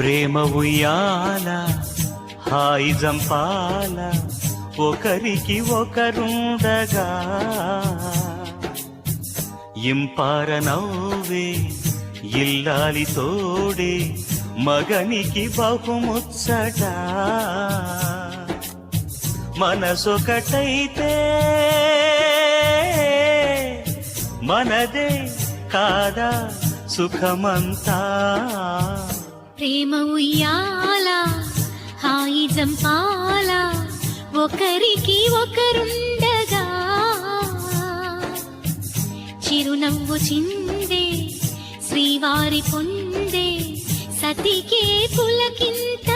ప్రేమ ఉయ్యాల హాయి జంపాల ఒకరికి ఒకరుండగా ఇంపార నవ్వే ఇల్లాలి తోడే మగనికి బహుముచ్చట మనసొకటైతే మనదే కాదా సుఖమంతా ప్రేమ ఉయ్యాల హాయి జంపాల ఒకరికి ఒకరుండగా చిరునవ్వు చిందే శ్రీవారి పొందే సతికే పులకింత